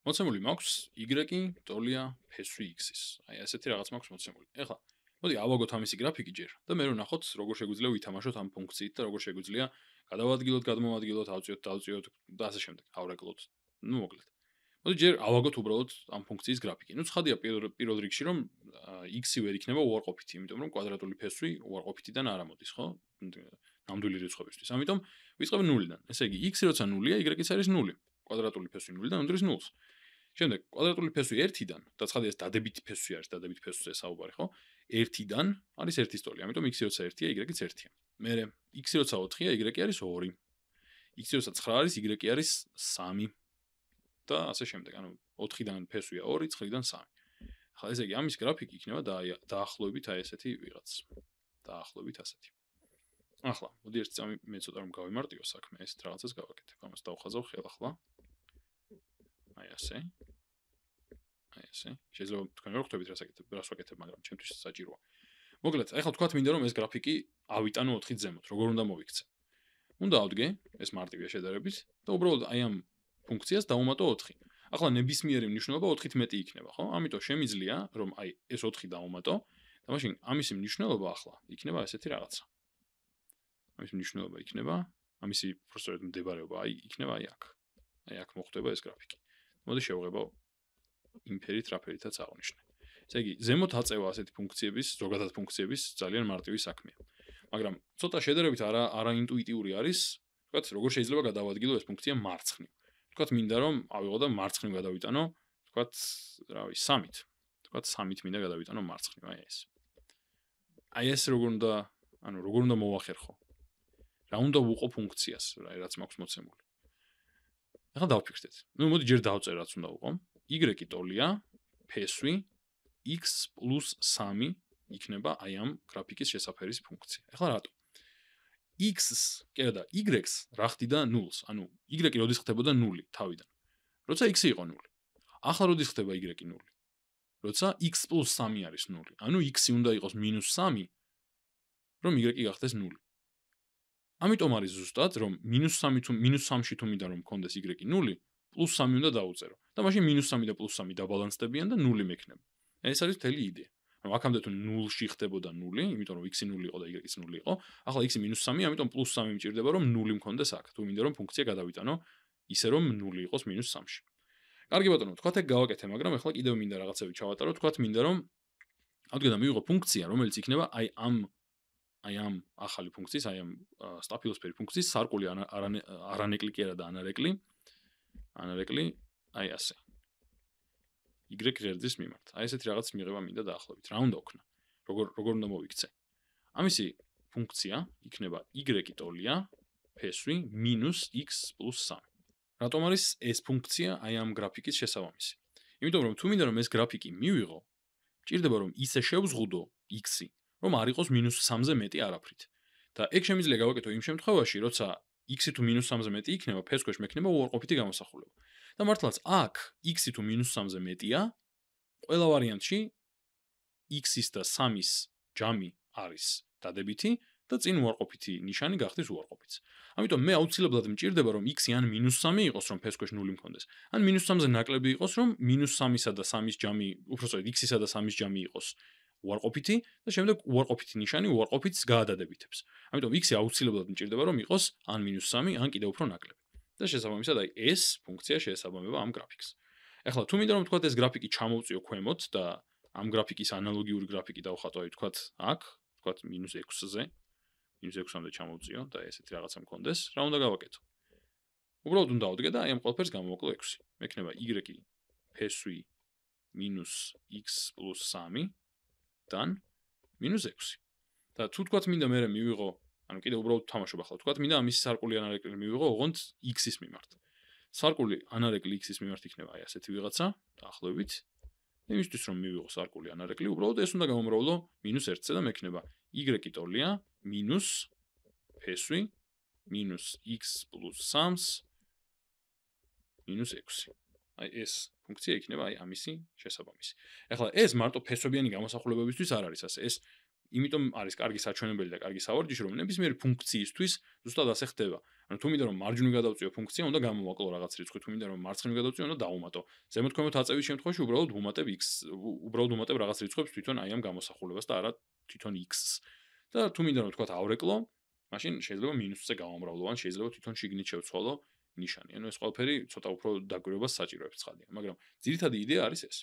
მოცემული მაქვს y ტოლია ფესვი x-ის. აი ასეთი რაღაც მაქვს მოცემული. ეხლა მოდი ავაგოთ ამისი გრაფიკი ჯერ და მე რომ ნახოთ როგორ შეგვიძლია ვითამაშოთ ამ ფუნქციით და როგორ შეგვიძლია გადავადგილოთ, გადმოვადგილოთ, ავწიოთ, დავწიოთ და ასე შემდეგ. ავრეკლოთ. ნუ მოკლედ. მოდი ჯერ ავაგოთ უბრალოდ ამ ფუნქციის გრაფიკი. ნუ ცხადია პირველ რიგში რომ x-ი ვერ იქნება უარყოფითი, იმიტომ რომ კვადრატული ფესვი უარყოფითიდან არ ამოდის, ხო? ნამდვილი რიცხვებისთვის. ამიტომ ვიწყებ ნულიდან. ესე იგი x როცა ნულია, y-იც არის ნული. კვადრატული ფესვი ნულიდან უდრის ნულს. შემდეგ კვადრატული ფესვი 1-დან და ცხადია ეს დადებითი ფესვი არის, დადებითი ფესვზე საუბარი, ხო? 1-დან არის 1-ის ტოლი. ამიტომ x როცა 1-ია, y-იც 1-ია. მერე x როცა 4-ია, y არის 2. x როცა 9 არის, y არის 3. და ასე შემდეგ. ანუ 4-დან ფესვია 2, 9-დან 3. ახლა ესე იგი ამის გრაფიკი იქნება დაახლოებით აი ესეთი ვიღაც. დაახლოებით ასეთი. ახლა, მოდი ერთი წამი მე ცოტა რომ გავიმარტიო საქმე, ესეთ რაღაცას გავაკეთებ. ამას დავხაზავ ხელახლა. აი ასე. აი ასე. შეიძლება თქვენ ვერ ხვდებით რას ვაკეთებ, მაგრამ ჩემთვის საჭიროა. მოკლედ, ახლა თქვათ მინდა რომ ეს გრაფიკი ავიტანო 4-ით ზემოთ, როგორ უნდა მოვიქცე. უნდა ავდგე, ეს მარტივია შედარებით და უბრალოდ აი ამ ფუნქციას დავუმატო 4. ახლა ნებისმიერი მნიშვნელობა 4-ით მეტი იქნება, ხო? ამიტომ შემიძლია რომ აი ეს 4 დავუმატო და მაშინ ამისი მნიშვნელობა ახლა იქნება ესეთი რაღაცა. ამის მნიშვნელობა იქნება, ამისი პროცესორად მდებარეობა აი იქნება აი აქ. აი აქ მოხდება ეს გრაფიკი. მოდი შევღებო იმ ფერით, რა ფერითაც აღნიშნე. ესე იგი, ზემოთ აწევა ასეთი ფუნქციების, ზოგადად ფუნქციების ძალიან მარტივი საქმეა. მაგრამ ცოტა შედარებით არაინტუიტიური არის, თქვათ, როგორ შეიძლება გადავადგილო ეს ფუნქცია მარცხნივ. თქვათ, მინდა რომ ავიღო და მარცხნივ გადავიტანო, თქვათ, რავი, 3-ით. თქვათ, 3-ით მინდა გადავიტანო მარცხნივ, აი ეს. აი ეს როგორ უნდა მოვახერხო? რა უნდა ვუყო ფუნქციას, რაც მაქვს მოცემული. ახლა დავფიქრდეთ. ნუ მოდი ჯერ დავწერ რაც უნდა ვუყო. y ტოლია ფესვი x + 3 იქნება აი ამ გრაფიკის შესაფერის ფუნქცია. ახლა რატო? x-ს, კი არა და y-ს რა ხდიდა 0-ს. ანუ y როდის ხდებოდა 0 თავიდან. როცა x იყო 0. ახლა როდის ხდება y 0? როცა x + 3 არის 0. ანუ x-ი უნდა იყოს -3, რომ y გახდეს 0. ამიტომ არის ზუსტად რომ -3-ში თუ მინდა რომ მქონდეს y 0, +3 უნდა დაუწერო. და მაშინ -3 და +3 დაბალანსდებიან და 0 მექნება. ეს არის მთელი იდეა. რომ აქამდე თუ 0-ში ხდებოდა 0, იმიტომ რომ x-ი 0 იყო და y-იც 0 იყო, ახლა x-ი -3, ამიტომ +3 მჭირდება რომ 0 მქონდეს აქ. თუ მინდა რომ ფუნქცია გადავიტანო ისე რომ 0 იყოს -3-ში. კარგი ბატონო, თქვათ ეგ გავაკეთე, მაგრამ ახლა კიდევ მინდა რაღაცები ჩავატარო, თქვათ მინდა რომ ავდგე და მივიღო ფუნქცია, რომელიც იქნება აი ამ ახალი ფუნქციის, აი ამ სტაფილოსფერი ფუნქციის სარკული არანეკლი კი არა და ანარეკლი, აი ასე. y ღერძის მიმართ. აი ესეთი რაღაც მიღება მინდა დაახლოებით. რა უნდა ვქნა? როგორ უნდა მოვიქცე? ამისი ფუნქცია იქნება y ტოლია ფესვი -x + 3. რატომ არის ეს ფუნქცია აი ამ გრაფიკის შესაბამისი? იმიტომ რომ თუ მინდა რომ ეს გრაფიკი მივიღო, მჭირდება რომ ისე შევზღუდო x-ი, რომ არ იყოს -3-ზე მეტი არაფრით. და ეგ შემიძლია გავაკეთო იმ შემთხვევაში, როცა x-ი თუ -3-ზე მეტი იქნება, ფესქვეშ მექნება უარყოფითი გამოსახულება. და მართლაც აქ x-ი თუ -3-ზე მეტია, ყველა ვარიანტში x-ის და 3-ის ჯამი არის დადებითი და წინ უარყოფითი ნიშანი გახდეს უარყოფითს. ამიტომ მე აუცილებლად მჭირდება რომ x-ი ან -3 იყოს, რომ ფესქვეშ 0 მქონდეს, ან -3-ზე ნაკლები იყოს, რომ -3-ისა და 3-ის ჯამი, უბრალოდ x-ისა და 3-ის ჯამი იყოს უარყოფითი და შემდეგ უარყოფითი ნიშანი უარყოფითს გაადადებითებს. ამიტომ x-ი აუცილებლად მჭირდება რომ იყოს ან -3, ან კიდევ უფრო ნაკლები. და შესაბამისად აი ეს ფუნქცია შეესაბამება ამ გრაფიკს. ახლა თუ მინდა რომ თქვათ ეს გრაფიკი ჩამოვწიო ქვემოთ და ამ გრაფიკის ანალოგიური გრაფიკი დავხატო აი თქვათ აქ, თქვათ -6-ზე, -6-მდე ჩამოვწიო და ესეთი რაღაცა მქონდეს, რა უნდა გავაკეთო? უბრალოდ უნდა ავდგე და აი ამ ყველაფერს გამოვაკლო 6. მექნება y ფესვი -x + 3 დან -6. და თუ თქვათ მინდა მე მივიღო, ანუ კიდე უბრალოდ თამაშობ ახლა. თქვათ მინდა ამის სარკული ანარეკლი მივიღო ოღონდ x-ის მიმართ. სარკული ანარეკლი x-ის მიმართ იქნება აი ასეთი ვიღაცა, დაახლოებით. იმისთვის რომ მივიღო სარკული ანარეკლი, უბრალოდ ეს უნდა გამომრავლო -1-ზე და მექნება y ტოლია ფესვი -x + 3-ს -6. აი ეს ფუნქცია იქნება აი ამისი შესაბამისი. ახლა ეს მარტო ფესვებიანი გამოსახულებებისთვის არ არის ასე. ეს იმიტომ არის კარგი საჩვენებელი და კარგი სავარჯიში, რომ ნებისმიერი ფუნქციისთვის ზუსტად ასე ხდება. ანუ თუ მინდა რომ მარჯვნივ გადავწიო ფუნქცია, უნდა გამოვაკლო რაღაც რიცხვი, თუ მინდა რომ მარცხნივ გადავწიო, უნდა დავუმატო. ზემოთქვემოთ აწევის შემთხვევაში უბრალოდ ვუმატებ x, უბრალოდ ვუმატებ რაღაც რიცხვებს თვითონ აი ამ გამოსახულებას და არა თვითონ x-ს. და თუ მინდა რომ თქვა ავრეკლო, მაშინ შეიძლება მინუსზე გავამრავლო, ან შეიძლება თვითონ შიგნით შევცვალო ნიშანი. ანუ ეს ყველაფერი ცოტა უფრო დაკვირვებას საჭიროებს ცხადია, მაგრამ ძირითადი იდეა არის ეს.